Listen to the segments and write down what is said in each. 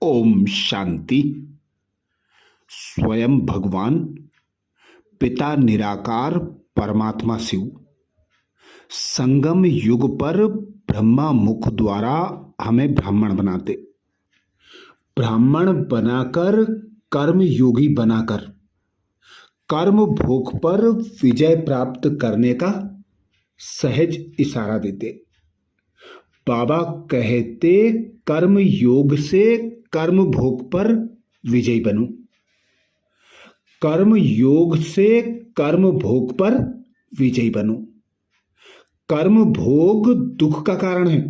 ओम शांति। स्वयं भगवान पिता निराकार परमात्मा शिव संगम युग पर ब्रह्मा मुख द्वारा हमें ब्राह्मण बनाते, ब्राह्मण बनाकर कर्म योगी बनाकर कर्म भोग पर विजय प्राप्त करने का सहज इशारा देते। बाबा कहते कर्म योग से कर्म भोग पर विजयी बनो, कर्म योग से कर्म भोग पर विजयी बनो। कर्म भोग दुख का कारण है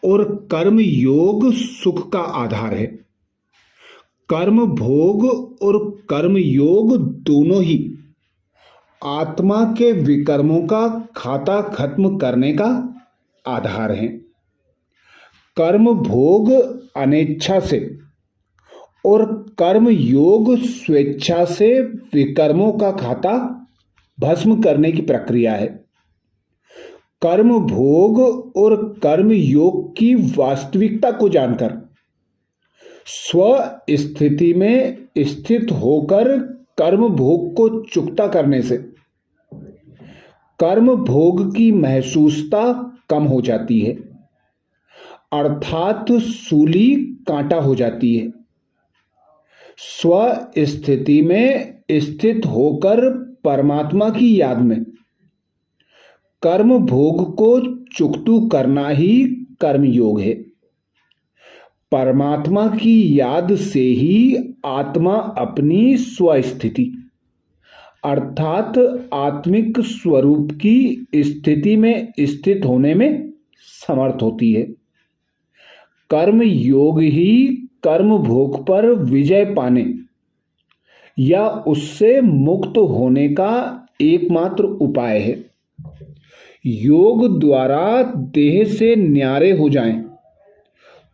और कर्म योग सुख का आधार है। कर्म भोग और कर्म योग दोनों ही आत्मा के विकर्मों का खाता खत्म करने का आधार है। कर्म भोग अनिच्छा से और कर्म योग स्वेच्छा से विकर्मों का खाता भस्म करने की प्रक्रिया है। कर्म भोग और कर्म योग की वास्तविकता को जानकर स्व स्थिति में स्थित होकर कर्म भोग को चुकता करने से कर्म भोग की महसूसता कम हो जाती है, अर्थात सूली कांटा हो जाती है। स्व स्थिति में स्थित होकर परमात्मा की याद में कर्म भोग को चुकतू करना ही कर्म योग है। परमात्मा की याद से ही आत्मा अपनी स्वस्थिति अर्थात आत्मिक स्वरूप की स्थिति में स्थित होने में समर्थ होती है। कर्म योग ही कर्म भोग पर विजय पाने या उससे मुक्त होने का एकमात्र उपाय है। योग द्वारा देह से न्यारे हो जाएं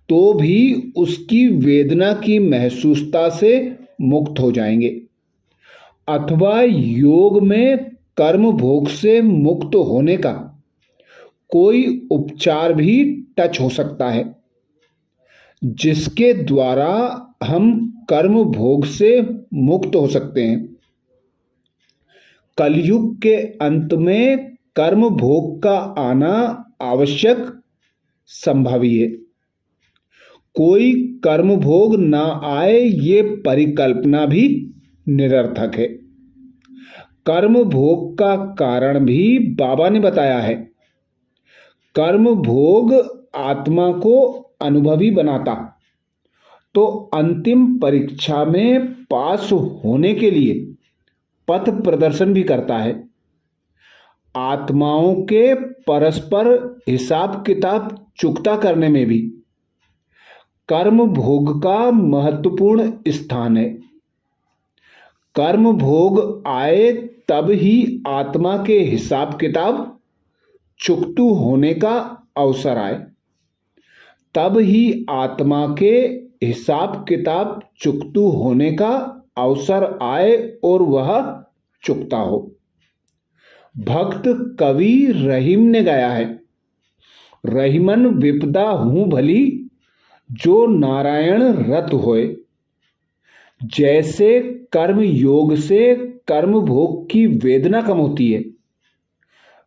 तो भी उसकी वेदना की महसूसता से मुक्त हो जाएंगे, अथवा योग में कर्म भोग से मुक्त होने का कोई उपचार भी टच हो सकता है, जिसके द्वारा हम कर्म भोग से मुक्त हो सकते हैं। कलयुग के अंत में कर्म भोग का आना आवश्यक संभावी है। कोई कर्म भोग ना आए ये परिकल्पना भी निरर्थक है। कर्म भोग का कारण भी बाबा ने बताया है। कर्म भोग आत्मा को अनुभवी बनाता तो अंतिम परीक्षा में पास होने के लिए पथ प्रदर्शन भी करता है। आत्माओं के परस्पर हिसाब किताब चुकता करने में भी कर्म भोग का महत्वपूर्ण स्थान है। कर्म भोग आए तब ही आत्मा के हिसाब किताब चुकतू होने का अवसर आए, तब ही आत्मा के हिसाब किताब चुकतू होने का अवसर आए और वह चुकता हो। भक्त कवि रहीम ने गाया है, रहीमन विपदा हूं भली जो नारायण रत होए। जैसे कर्म योग से कर्म भोग की वेदना कम होती है,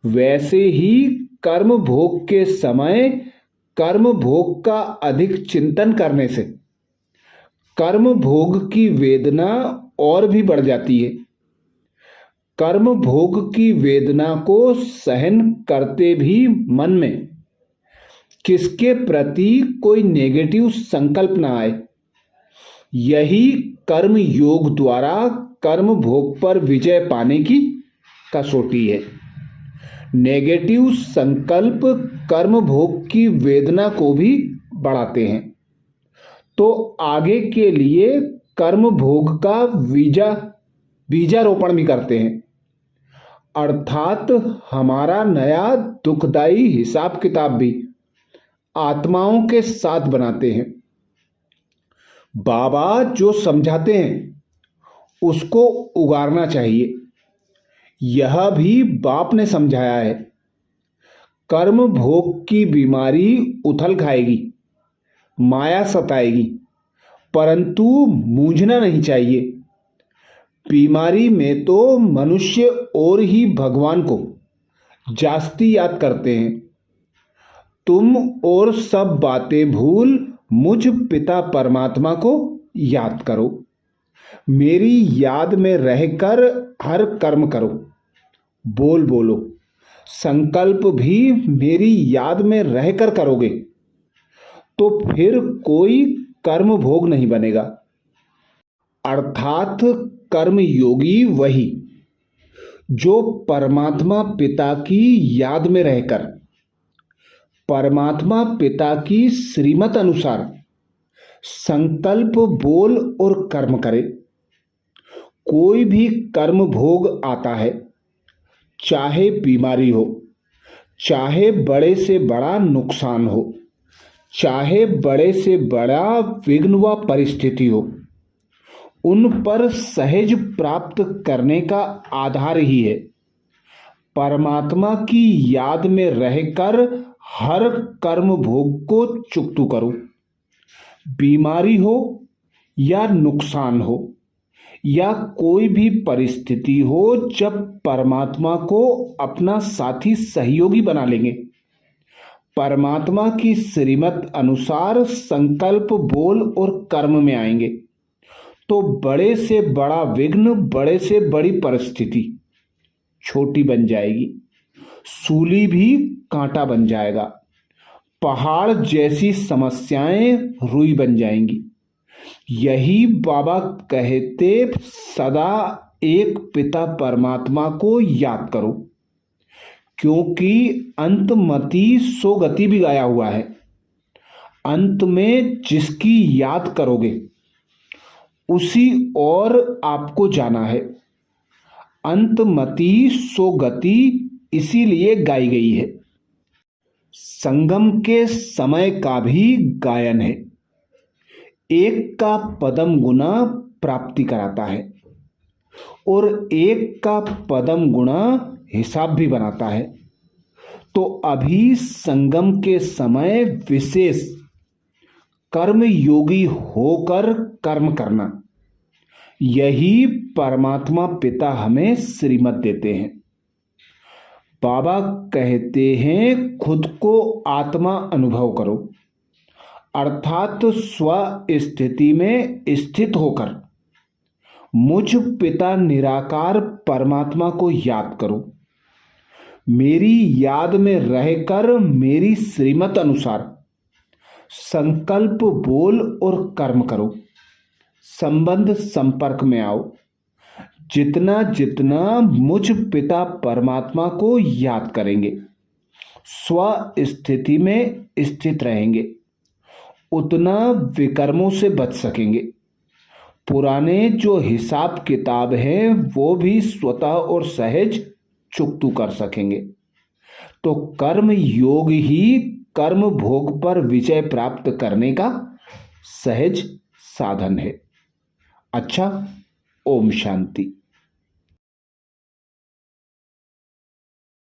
वैसे ही कर्म भोग के समय कर्म भोग का अधिक चिंतन करने से कर्म भोग की वेदना और भी बढ़ जाती है। कर्म भोग की वेदना को सहन करते भी मन में किसके प्रति कोई नेगेटिव संकल्प ना आए, यही कर्म योग द्वारा कर्म भोग पर विजय पाने की कसौटी है। नेगेटिव संकल्प कर्म भोग की वेदना को भी बढ़ाते हैं, तो आगे के लिए कर्म भोग का बीजारोपण भी करते हैं, अर्थात हमारा नया दुखदाई हिसाब किताब भी आत्माओं के साथ बनाते हैं। बाबा जो समझाते हैं उसको उगारना चाहिए, यह भी बाप ने समझाया है। कर्म भोग की बीमारी उथल खाएगी, माया सताएगी, परंतु मूंझना नहीं चाहिए। बीमारी में तो मनुष्य और ही भगवान को जास्ती याद करते हैं। तुम और सब बातें भूल मुझ पिता परमात्मा को याद करो। मेरी याद में रहकर हर कर्म करो। बोल बोलो, संकल्प भी मेरी याद में रहकर करोगे तो फिर कोई कर्म भोग नहीं बनेगा। अर्थात कर्म योगी वही जो परमात्मा पिता की याद में रहकर परमात्मा पिता की श्रीमत अनुसार संकल्प, बोल और कर्म करे। कोई भी कर्म भोग आता है, चाहे बीमारी हो, चाहे बड़े से बड़ा नुकसान हो, चाहे बड़े से बड़ा विघ्न व परिस्थिति हो, उन पर सहज प्राप्त करने का आधार ही है परमात्मा की याद में रहकर हर कर्म भोग को चुकतू करो। बीमारी हो या नुकसान हो या कोई भी परिस्थिति हो, जब परमात्मा को अपना साथी सहयोगी बना लेंगे, परमात्मा की श्रीमत अनुसार संकल्प, बोल और कर्म में आएंगे तो बड़े से बड़ा विघ्न, बड़े से बड़ी परिस्थिति छोटी बन जाएगी। सूली भी कांटा बन जाएगा। पहाड़ जैसी समस्याएं रुई बन जाएंगी। यही बाबा कहते, सदा एक पिता परमात्मा को याद करो, क्योंकि अंतमति सो गति भी गाया हुआ है। अंत में जिसकी याद करोगे उसी और आपको जाना है। अंतमति सो गति इसीलिए गाई गई है। संगम के समय का भी गायन है। एक का पदम गुना प्राप्ति कराता है और एक का पदम गुना हिसाब भी बनाता है। तो अभी संगम के समय विशेष कर्म योगी होकर कर्म करना, यही परमात्मा पिता हमें श्रीमत देते हैं। बाबा कहते हैं, खुद को आत्मा अनुभव करो, अर्थात स्व स्थिति में स्थित होकर मुझ पिता निराकार परमात्मा को याद करो। मेरी याद में रहकर मेरी श्रीमत अनुसार संकल्प, बोल और कर्म करो। संबंध संपर्क में आओ। जितना जितना मुझ पिता परमात्मा को याद करेंगे, स्व स्थिति में स्थित रहेंगे, उतना विकर्मों से बच सकेंगे। पुराने जो हिसाब किताब हैं वो भी स्वतः और सहज चुकतू कर सकेंगे। तो कर्म योग ही कर्म भोग पर विजय प्राप्त करने का सहज साधन है। अच्छा, ओम शांति।